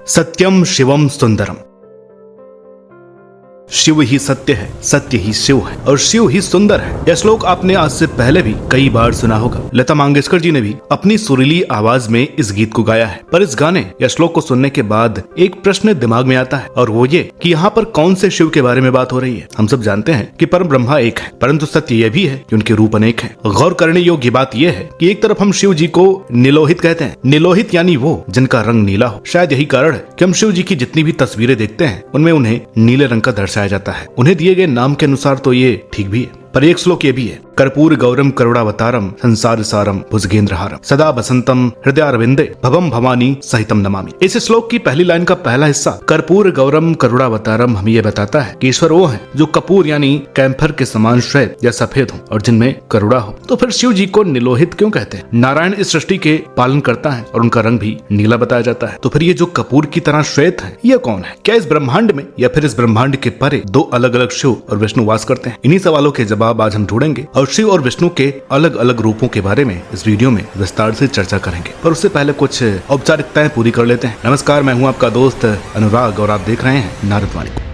सत्यम शिवम सुंदरम। शिव ही सत्य है, सत्य ही शिव है और शिव ही सुंदर है। यह श्लोक आपने आज से पहले भी कई बार सुना होगा। लता मंगेशकर जी ने भी अपनी सुरीली आवाज में इस गीत को गाया है। पर इस गाने या श्लोक को सुनने के बाद एक प्रश्न दिमाग में आता है और वो ये कि यहाँ पर कौन से शिव के बारे में बात हो रही है। हम सब जानते हैं कि परम ब्रह्मा एक है, परंतु सत्य यह भी है कि उनके रूप अनेक हैं। गौर करने योग्य बात यह है कि एक तरफ हम शिव जी को नीलोहित कहते हैं। नीलोहित यानी वो जिनका रंग नीला हो। शायद यही कारण है कि हम शिव जी की जितनी भी तस्वीरें देखते हैं उनमें उन्हें नीले रंग का दर्शाया जाता है। उन्हें दिए गए नाम के अनुसार तो ये ठीक भी है, पर एक श्लोक ये भी है, कर्पूर गौरम करुणावतारम संसार सारम भुजगेंद्रहारम सदा बसंतम हृदयारविंदे भवम भवानी सहितम नमामि। इस श्लोक की पहली लाइन का पहला हिस्सा कर्पूर गौरम करुणावतारम हमें यह बताता है कि ईश्वर वो है जो कपूर यानी कैंफर के समान श्वेत या सफेद हो और जिनमें करुणा हो। तो फिर शिव जी को नीलोहित क्यों कहते हैं? नारायण इस सृष्टि के पालन करता है और उनका रंग भी नीला बताया जाता है। तो फिर ये जो कपूर की तरह श्वेत है ये कौन है? क्या इस ब्रह्मांड में या फिर इस ब्रह्मांड के परे दो अलग अलग शिव और विष्णु वास करते हैं? इन्हीं सवालों के जवाब आज हम ढूंढेंगे और शिव और विष्णु के अलग अलग रूपों के बारे में इस वीडियो में विस्तार से चर्चा करेंगे। पर उससे पहले कुछ औपचारिकताएं पूरी कर लेते हैं। नमस्कार, मैं हूं आपका दोस्त अनुराग और आप देख रहे हैं नारदवाणी।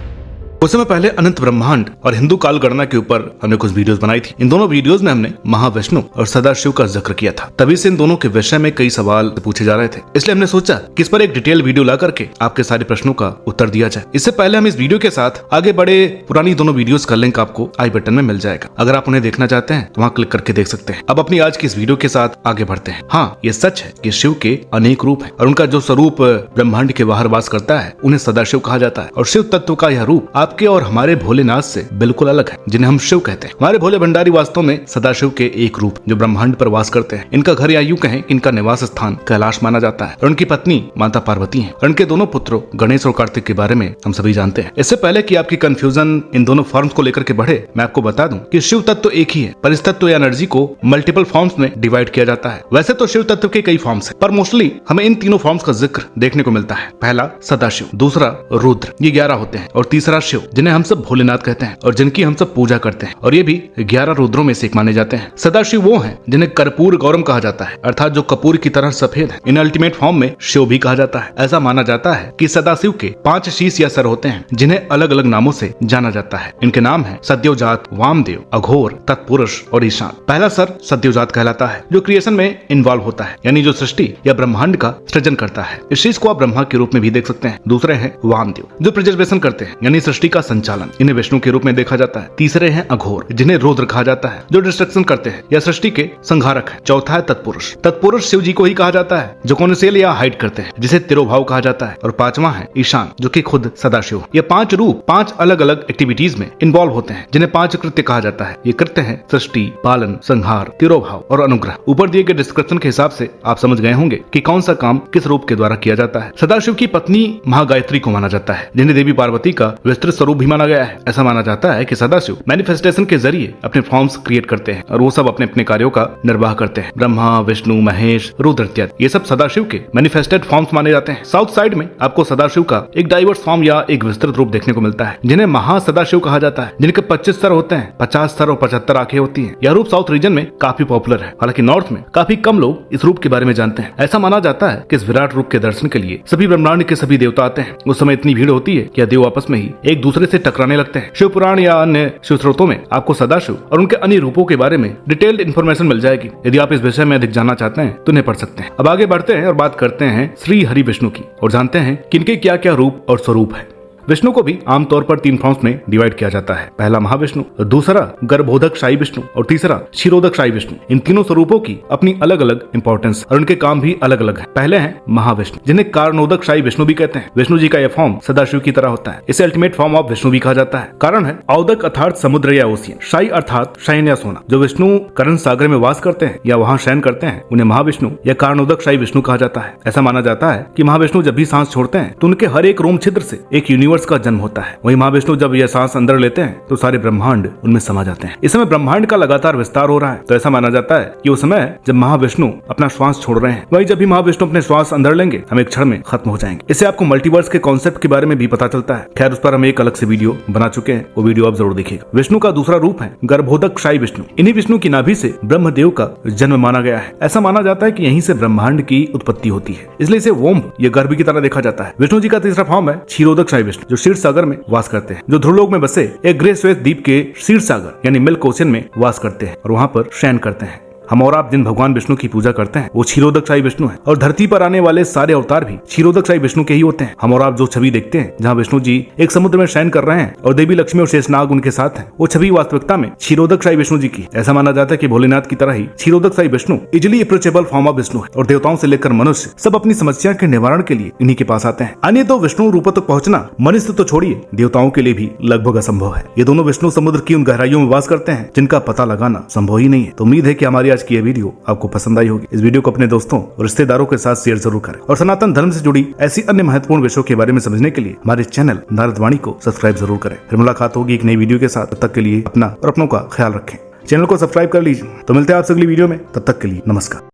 कुछ समय पहले अनंत ब्रह्मांड और हिंदू काल गणना के ऊपर हमने कुछ वीडियोस बनाई थी। इन दोनों वीडियोस में हमने महाविष्णु और सदाशिव का जिक्र किया था। तभी से इन दोनों के विषय में कई सवाल पूछे जा रहे थे, इसलिए हमने सोचा कि इस पर एक डिटेल वीडियो ला करके आपके सारे प्रश्नों का उत्तर दिया जाए। इससे पहले हम इस वीडियो के साथ आगे बढ़े पुरानी दोनों वीडियोस का लिंक आपको आई बटन में मिल जाएगा। अगर आप उन्हें देखना चाहते हैं तो वहाँ क्लिक करके देख सकते हैं। अब अपनी आज की इस वीडियो के साथ आगे बढ़ते हैं। हाँ, ये सच है कि शिव के अनेक रूप है और उनका जो स्वरूप ब्रह्मांड के बाहर वास करता है उन्हें सदाशिव कहा जाता है। और शिव तत्व का यह रूप आपके और हमारे भोलेनाथ से बिल्कुल अलग है, जिन्हें हम शिव कहते हैं। हमारे भोले भंडारी वास्तव में सदाशिव के एक रूप जो ब्रह्मांड पर वास करते हैं। इनका घर या यूं कहें कि इनका निवास स्थान कैलाश माना जाता है और उनकी पत्नी माता पार्वती हैं और उनके दोनों पुत्रों गणेश और कार्तिक के बारे में हम सभी जानते हैं। इससे पहले कि आपकी कंफ्यूजन इन दोनों फॉर्म्स को लेकर के बढ़े, मैं आपको बता दूं कि शिव तत्व एक ही है, पर इस तत्व या एनर्जी को मल्टीपल फॉर्म्स में डिवाइड किया जाता है। वैसे तो शिव तत्व के कई फॉर्म्स हैं, पर मोस्टली हमें इन तीनों फॉर्म्स का जिक्र देखने को मिलता है। पहला सदाशिव, दूसरा रुद्र, ये 11 होते हैं, और तीसरा शिव जिन्हें हम सब भोलेनाथ कहते हैं और जिनकी हम सब पूजा करते हैं, और ये भी 11 रुद्रों में से एक माने जाते हैं। सदाशिव वो हैं जिन्हें कर्पूर गौरम कहा जाता है, अर्थात जो कपूर की तरह सफेद है। इन अल्टीमेट फॉर्म में शिव भी कहा जाता है। ऐसा माना जाता है कि सदाशिव के 5 शीश या सर होते हैं जिन्हें अलग अलग नामों से जाना जाता है। इनके नाम है सद्योजात, वामदेव, अघोर, तत्पुरुष और ईशान। पहला सर सद्योजात कहलाता है जो क्रिएशन में इन्वॉल्व होता है, यानी जो सृष्टि या ब्रह्मांड का सृजन करता है। इस शीश को आप ब्रह्मा के रूप में भी देख सकते हैं। दूसरे हैं वामदेव जो प्रिजर्वेशन करते हैं, यानी सृष्टि का संचालन। इन्हें विष्णु के रूप में देखा जाता है। तीसरे हैं अघोर जिन्हें रुद्र कहा जाता है जो डिस्ट्रक्शन करते हैं या सृष्टि के संहारक है। चौथा है तत्पुरुष। तत्पुरुष शिव जी को ही कहा जाता है जो कौनसेल या हाइड करते हैं, जिसे तिरोभाव कहा जाता है। और पांचवा है ईशान जो कि खुद सदाशिव। ये 5 रूप 5 अलग अलग एक्टिविटीज में इन्वॉल्व होते हैं जिन्हें 5 कृत्य कहा जाता है। ये कृत्य है सृष्टि, पालन, संहार, तिरोभाव और अनुग्रह। ऊपर दिए गए डिस्क्रिप्शन के हिसाब से आप समझ गए होंगे कि कौन सा काम किस रूप के द्वारा किया जाता है। सदाशिव की पत्नी महागायत्री को माना जाता है, जिन्हें देवी पार्वती का विस्तृत स्वरूप भी माना गया है। ऐसा माना जाता है कि सदाशिव मैनिफेस्टेशन के जरिए अपने फॉर्म्स क्रिएट करते हैं और वो सब अपने अपने कार्यों का निर्वाह करते हैं। ब्रह्मा, विष्णु, महेश, रुद्र इत्यादि ये सब सदाशिव के मैनिफेस्टेड फॉर्म्स माने जाते हैं। साउथ साइड में आपको सदाशिव का एक डाइवर्स फॉर्म या एक विस्तृत रूप देखने को मिलता है जिन्हें महासदाशिव कहा जाता है, जिनके 25 सर होते हैं, 50 सर और 75 आंखें होती हैं। यह रूप साउथ रीजन में काफी पॉपुलर है, हालांकि नॉर्थ में काफी कम लोग इस रूप के बारे में जानते हैं। ऐसा माना जाता है कि इस विराट रूप के दर्शन के लिए सभी ब्रह्मांड के सभी देवता आते हैं। उस समय इतनी भीड़ होती है कि देव आपस में ही एक दूसरे से टकराने लगते हैं। शिव पुराण या अन्य शिव स्रोतों में आपको सदाशिव और उनके अन्य रूपों के बारे में डिटेल्ड इन्फॉर्मेशन मिल जाएगी। यदि आप इस विषय में अधिक जानना चाहते हैं तो इन्हें पढ़ सकते हैं। अब आगे बढ़ते हैं और बात करते हैं श्री हरि विष्णु की और जानते हैं कि इनके क्या क्या रूप और स्वरूप है। विष्णु को भी आमतौर पर 3 फॉर्म्स में डिवाइड किया जाता है। पहला महाविष्णु, दूसरा गर्भोदक शाही विष्णु और तीसरा क्षीरोदक शाही विष्णु। इन तीनों स्वरूपों की अपनी अलग अलग इंपॉर्टेंस और उनके काम भी अलग अलग है। पहले हैं महाविष्णु जिन्हें कारणोदक शाही विष्णु भी कहते हैं। विष्णु जी का यह फॉर्म सदाशिव की तरह होता है। इसे अल्टीमेट फॉर्म ऑफ विष्णु भी कहा जाता है। कारण है औदक अर्थात समुद्र या ओशियन, शाही अर्थात शयन या सोना। जो विष्णु करण सागर में वास करते हैं या वहाँ शयन करते हैं उन्हें महाविष्णु या कारणोदक शाही विष्णु कहा जाता है। ऐसा माना जाता है कि महाविष्णु जब भी सांस छोड़ते हैं तो उनके हर एक रोम छिद्र से एक यूनिवर्स यूनिवर्स का जन्म होता है। वहीं महाविष्णु जब यह सांस अंदर लेते हैं तो सारे ब्रह्मांड उनमें समा जाते हैं। इस समय ब्रह्मांड का लगातार विस्तार हो रहा है, तो ऐसा माना जाता है कि उस समय जब महाविष्णु अपना श्वास छोड़ रहे हैं, वहीं जब भी महाविष्णु अपने श्वास अंदर लेंगे हम एक क्षण में खत्म हो जाएंगे। इससे आपको मल्टीवर्स के कॉन्सेप्ट के बारे में भी पता चलता है। खैर, उस पर हम एक अलग से वीडियो बना चुके हैं, वो वीडियो आप जरूर देखिएगा। विष्णु का दूसरा रूप है गर्भोदकशायी विष्णु। इन्हीं विष्णु की नाभि से ब्रह्मदेव का जन्म माना गया है। ऐसा माना जाता है कि यहीं से ब्रह्मांड की उत्पत्ति होती है, इसलिए इसे वोम्ब या गर्भ की तरह देखा जाता है। विष्णु जी का तीसरा फॉर्म है क्षीरोदकशायी विष्णु, जो क्षीर सागर में वास करते हैं, जो ध्रुवलोक में बसे एक ग्रे श्वेत द्वीप के क्षीर सागर यानी मिल्क ओशन में वास करते हैं और वहां पर शयन करते हैं। हम और आप जिन भगवान विष्णु की पूजा करते हैं वो क्षीरोदकशायी विष्णु है, और धरती पर आने वाले सारे अवतार भी क्षीरोदकशायी विष्णु के ही होते हैं। हम और आप जो छवि देखते हैं जहाँ विष्णु जी एक समुद्र में शयन कर रहे हैं और देवी लक्ष्मी और शेषनाग उनके साथ हैं, वो छवि वास्तविकता में क्षीरोदकशायी विष्णु जी की। ऐसा माना जाता है कि भोलेनाथ की तरह ही Kshirodakashayi Vishnu easily approachable form of Vishnu है, और देवताओं से लेकर मनुष्य सब अपनी समस्या के निवारण के लिए इन्हीं के पास आते हैं। अन्य तो विष्णु रूप तक पहुंचना मनुष्य तो छोड़िए, देवताओं के लिए भी लगभग असंभव है। ये दोनों विष्णु समुद्र की उन गहराइयों में वास करते हैं जिनका पता लगाना संभव ही नहीं है। तो उम्मीद है कि हमारी आज की यह वीडियो आपको पसंद आई होगी। इस वीडियो को अपने दोस्तों और रिश्तेदारों के साथ शेयर जरूर करें, और सनातन धर्म से जुड़ी ऐसी अन्य महत्वपूर्ण विषयों के बारे में समझने के लिए हमारे चैनल नारद वाणी को सब्सक्राइब जरूर करें। फिर मुलाकात होगी एक नई वीडियो के साथ। तब तक के लिए अपना और अपनों का ख्याल रखें। चैनल को सब्सक्राइब कर लीजिए। तो मिलते हैं आपसे अगली वीडियो में, तब तक के लिए नमस्कार।